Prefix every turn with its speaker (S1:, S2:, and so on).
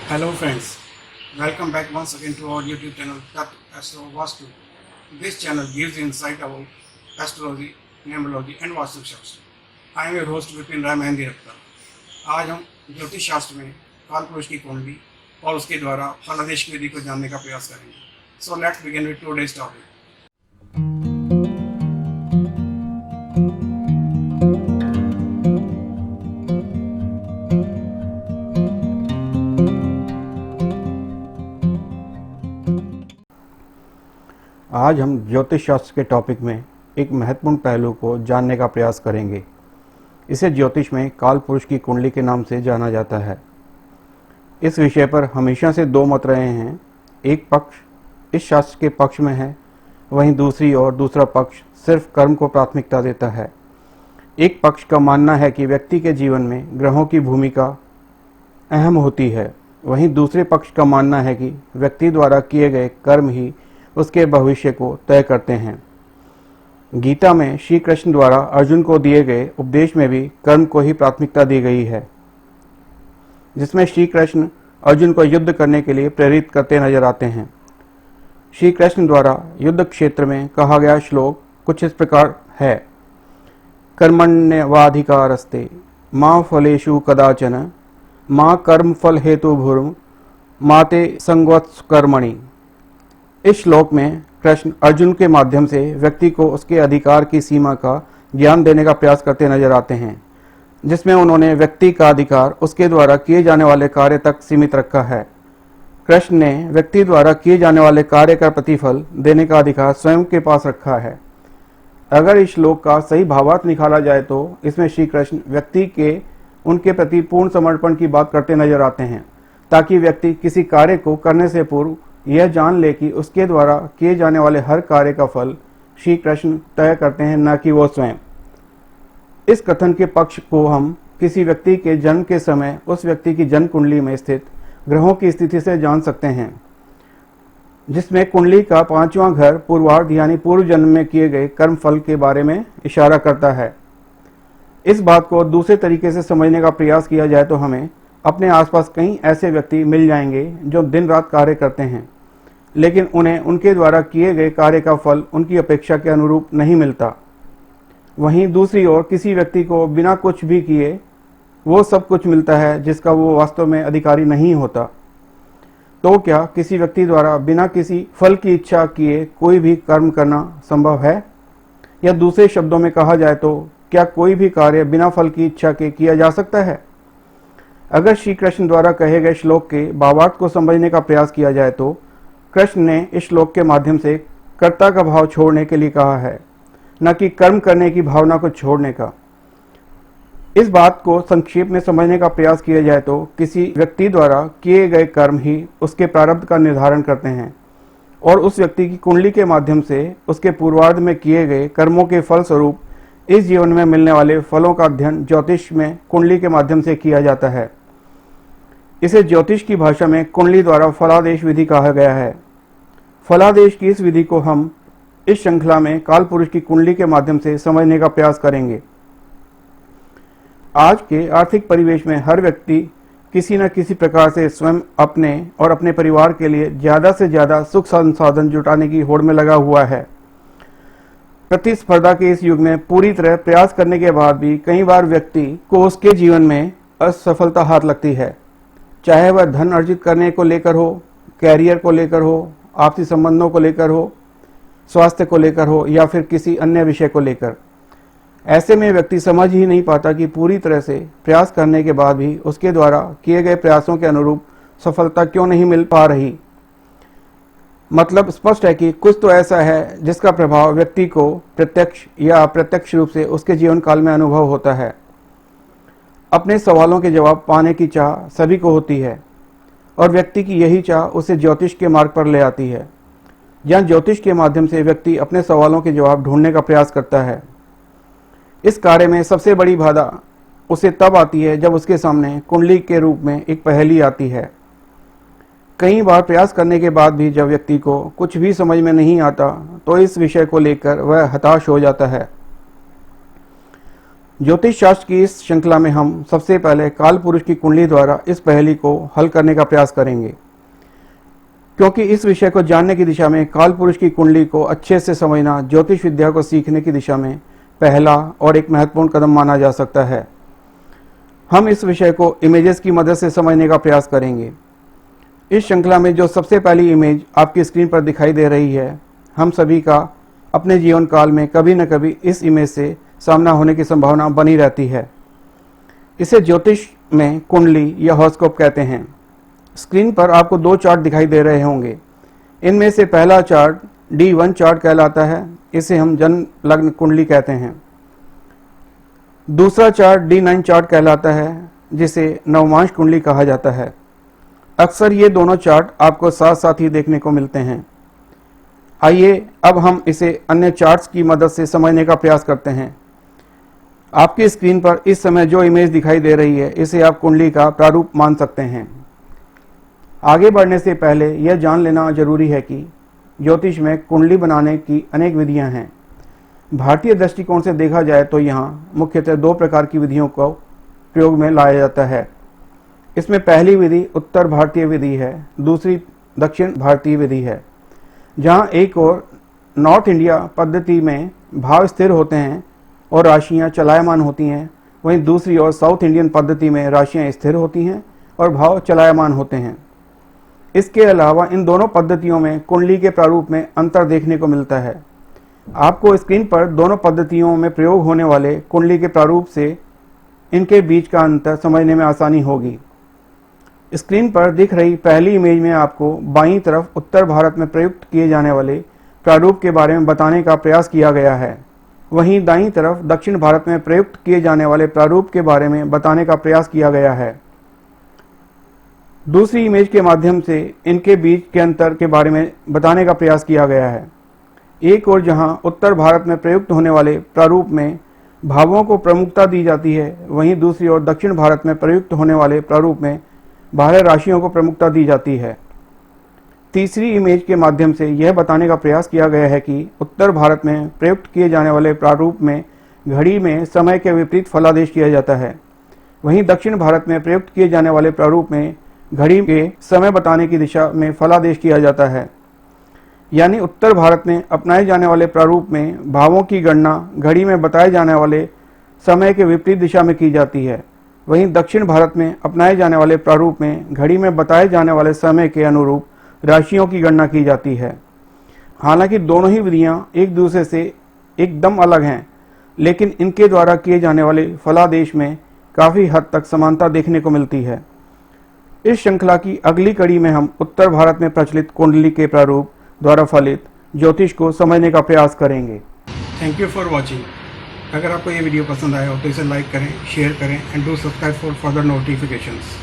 S1: Hello friends, welcome back once again to our YouTube channel Tat Astro Vastu. This channel gives insight about astrology, numerology and vastu शास्त्र. I am your host Vipin राय मेहंदी रखता. आज हम ज्योतिष शास्त्र में कालपुरुष की कुंडली और उसके द्वारा फलादेश की विधि को जानने का प्रयास करेंगे. So let's begin with today's topic. आज हम ज्योतिष शास्त्र के टॉपिक में एक महत्वपूर्ण पहलू को जानने का प्रयास करेंगे. इसे ज्योतिष में काल पुरुष की कुंडली के नाम से जाना जाता है. इस विषय पर हमेशा से दो मत रहे हैं. एक पक्ष इस शास्त्र के पक्ष में है, वहीं दूसरा पक्ष सिर्फ कर्म को प्राथमिकता देता है. एक पक्ष का मानना है कि व्यक्ति के जीवन में ग्रहों की भूमिका अहम होती है, वहीं दूसरे पक्ष का मानना है कि व्यक्ति द्वारा किए गए कर्म ही उसके भविष्य को तय करते हैं. गीता में श्री कृष्ण द्वारा अर्जुन को दिए गए उपदेश में भी कर्म को ही प्राथमिकता दी गई है, जिसमें श्री कृष्ण अर्जुन को युद्ध करने के लिए प्रेरित करते नजर आते हैं. श्री कृष्ण द्वारा युद्ध क्षेत्र में कहा गया श्लोक कुछ इस प्रकार है: कर्मण्येवाधिकारस्ते मा फलेषु कदाचन मा कर्म फल हेतु भूर्म माते संगवत्स कर्मणि. इस श्लोक में कृष्ण अर्जुन के माध्यम से व्यक्ति को उसके अधिकार की सीमा का ज्ञान देने का प्रयास करते नजर आते हैं, जिसमें उन्होंने व्यक्ति का अधिकार उसके द्वारा किए जाने वाले कार्य तक सीमित रखा है. कृष्ण ने व्यक्ति द्वारा किए जाने वाले कार्य का प्रतिफल देने का अधिकार स्वयं के पास रखा है. अगर इस श्लोक का सही भावार्थ निकाला जाए तो इसमें श्री कृष्ण व्यक्ति के उनके प्रति पूर्ण समर्पण की बात करते नजर आते हैं, ताकि व्यक्ति किसी कार्य को करने से पूर्व यह जान ले कि उसके द्वारा किए जाने वाले हर कार्य का फल श्री कृष्ण तय करते हैं, न कि वो स्वयं. इस कथन के पक्ष को हम किसी व्यक्ति के जन्म के समय उस व्यक्ति की जन्म कुंडली में स्थित ग्रहों की स्थिति से जान सकते हैं, जिसमें कुंडली का 5वां घर पूर्वार्ध यानी पूर्व जन्म में किए गए कर्म फल के बारे में इशारा करता है. इस बात को दूसरे तरीके से समझने का प्रयास किया जाए तो हमें अपने आसपास कई ऐसे व्यक्ति मिल जाएंगे जो दिन रात कार्य करते हैं, लेकिन उन्हें उनके द्वारा किए गए कार्य का फल उनकी अपेक्षा के अनुरूप नहीं मिलता. वहीं दूसरी ओर किसी व्यक्ति को बिना कुछ भी किए वो सब कुछ मिलता है जिसका वो वास्तव में अधिकारी नहीं होता. तो क्या किसी व्यक्ति द्वारा बिना किसी फल की इच्छा किए कोई भी कर्म करना संभव है? या दूसरे शब्दों में कहा जाए तो क्या कोई भी कार्य बिना फल की इच्छा के किया जा सकता है? अगर श्री कृष्ण द्वारा कहे गए श्लोक के भावार्थ को समझने का प्रयास किया जाए तो कृष्ण ने इस श्लोक के माध्यम से कर्ता का भाव छोड़ने के लिए कहा है, न कि कर्म करने की भावना को छोड़ने का. इस बात को संक्षेप में समझने का प्रयास किया जाए तो किसी व्यक्ति द्वारा किए गए कर्म ही उसके प्रारब्ध का निर्धारण करते हैं, और उस व्यक्ति की कुंडली के माध्यम से उसके पूर्वार्ध में किए गए कर्मों के फल स्वरूप इस जीवन में मिलने वाले फलों का अध्ययन ज्योतिष में कुंडली के माध्यम से किया जाता है. इसे ज्योतिष की भाषा में कुंडली द्वारा फलादेश विधि कहा गया है. फलादेश की इस विधि को हम इस श्रृंखला में काल पुरुष की कुंडली के माध्यम से समझने का प्रयास करेंगे. आज के आर्थिक परिवेश में हर व्यक्ति किसी न किसी प्रकार से स्वयं अपने और अपने परिवार के लिए ज्यादा से ज्यादा सुख संसाधन जुटाने की होड़ में लगा हुआ है. प्रतिस्पर्धा के इस युग में पूरी तरह प्रयास करने के बाद भी कई बार व्यक्ति को उसके जीवन में असफलता हाथ लगती है, चाहे वह धन अर्जित करने को लेकर हो, कैरियर को लेकर हो, आपसी संबंधों को लेकर हो, स्वास्थ्य को लेकर हो, या फिर किसी अन्य विषय को लेकर. ऐसे में व्यक्ति समझ ही नहीं पाता कि पूरी तरह से प्रयास करने के बाद भी उसके द्वारा किए गए प्रयासों के अनुरूप सफलता क्यों नहीं मिल पा रही. मतलब स्पष्ट है कि कुछ तो ऐसा है जिसका प्रभाव व्यक्ति को प्रत्यक्ष या अप्रत्यक्ष रूप से उसके जीवन काल में अनुभव होता है. अपने सवालों के जवाब पाने की चाह सभी को होती है, और व्यक्ति की यही चाह उसे ज्योतिष के मार्ग पर ले आती है, जहाँ ज्योतिष के माध्यम से व्यक्ति अपने सवालों के जवाब ढूंढने का प्रयास करता है. इस कार्य में सबसे बड़ी बाधा उसे तब आती है जब उसके सामने कुंडली के रूप में एक पहेली आती है. कई बार प्रयास करने के बाद भी जब व्यक्ति को कुछ भी समझ में नहीं आता तो इस विषय को लेकर वह हताश हो जाता है. ज्योतिष शास्त्र की इस श्रृंखला में हम सबसे पहले काल पुरुष की कुंडली द्वारा इस पहेली को हल करने का प्रयास करेंगे, क्योंकि इस विषय को जानने की दिशा में काल पुरुष की कुंडली को अच्छे से समझना ज्योतिष विद्या को सीखने की दिशा में पहला और एक महत्वपूर्ण कदम माना जा सकता है। हम इस विषय को इमेजेस की मदद से समझने का प्रयास करेंगे। इस श्रृंखला में जो सबसे पहली इमेज आपकी स्क्रीन पर दिखाई दे रही है, हम सभी का अपने जीवन काल में कभी न कभी इस इमेज से सामना होने की संभावना बनी रहती है। इसे ज्योतिष में कुंडली या हॉरोस्कोप कहते हैं। स्क्रीन पर आपको दो चार्ट दिखाई दे रहे होंगे। इनमें से पहला चार्ट D1 चार्ट कहलाता है, इसे हम जन्म लग्न कुंडली कहते हैं। दूसरा चार्ट D9 चार्ट कहलाता है, जिसे नवमांश कुंडली कहा जाता है। अक्सर ये दोनों चार्ट आपको साथ साथ ही देखने को मिलते हैं। आइए अब हम इसे अन्य चार्ट्स की मदद से समझने का प्रयास करते हैं। आपकी स्क्रीन पर इस समय जो इमेज दिखाई दे रही है, इसे आप कुंडली का प्रारूप मान सकते हैं। आगे बढ़ने से पहले यह जान लेना जरूरी है कि ज्योतिष में कुंडली बनाने की अनेक विधियां हैं। भारतीय दृष्टिकोण से देखा जाए तो यहाँ मुख्यतः दो प्रकार की विधियों को प्रयोग में लाया जाता है। इसमें पहली विधि उत्तर भारतीय विधि है, दूसरी दक्षिण भारतीय विधि है। जहाँ एक और नॉर्थ इंडिया पद्धति में भाव स्थिर होते हैं और राशियाँ चलायमान होती हैं, वहीं दूसरी ओर साउथ इंडियन पद्धति में राशियाँ स्थिर होती हैं और भाव चलायमान होते हैं। इसके अलावा इन दोनों पद्धतियों में कुंडली के प्रारूप में अंतर देखने को मिलता है। आपको स्क्रीन पर दोनों पद्धतियों में प्रयोग होने वाले कुंडली के प्रारूप से इनके बीच का अंतर समझने में आसानी होगी। स्क्रीन पर दिख रही पहली इमेज में आपको बाईं तरफ उत्तर भारत में प्रयुक्त किए जाने वाले प्रारूप के बारे में बताने का प्रयास किया गया है, वहीं दाईं तरफ दक्षिण भारत में प्रयुक्त किए जाने वाले प्रारूप के बारे में बताने का प्रयास किया गया है। दूसरी इमेज के माध्यम से इनके बीच के अंतर के बारे में बताने का प्रयास किया गया है। एक और जहां उत्तर भारत में प्रयुक्त होने वाले प्रारूप में भावों को प्रमुखता दी जाती है, वहीं दूसरी ओर दक्षिण भारत में प्रयुक्त होने वाले प्रारूप में बाह्य राशियों को प्रमुखता दी जाती है। तीसरी इमेज के माध्यम से यह बताने का प्रयास किया गया है कि उत्तर भारत में प्रयुक्त किए जाने वाले प्रारूप में घड़ी में समय के विपरीत फलादेश किया जाता है, वहीं दक्षिण भारत में प्रयुक्त किए जाने वाले प्रारूप में घड़ी के समय बताने की दिशा में फलादेश किया जाता है। यानी उत्तर भारत में अपनाए जाने वाले प्रारूप में भावों की गणना घड़ी में बताए जाने वाले समय के विपरीत दिशा में की जाती है, वहीं दक्षिण भारत में अपनाए जाने वाले प्रारूप में घड़ी में बताए जाने वाले समय के अनुरूप राशियों की गणना की जाती है। हालांकि दोनों ही विधियां एक दूसरे से एकदम अलग हैं, लेकिन इनके द्वारा किए जाने वाले फलादेश में काफ़ी हद तक समानता देखने को मिलती है। इस श्रृंखला की अगली कड़ी में हम उत्तर भारत में प्रचलित कुंडली के प्रारूप द्वारा फलित ज्योतिष को समझने का प्रयास करेंगे। Thank you for watching. अगर आपको ये वीडियो पसंद आया हो तो इसे लाइक करें, शेयर करें and do subscribe for further notifications.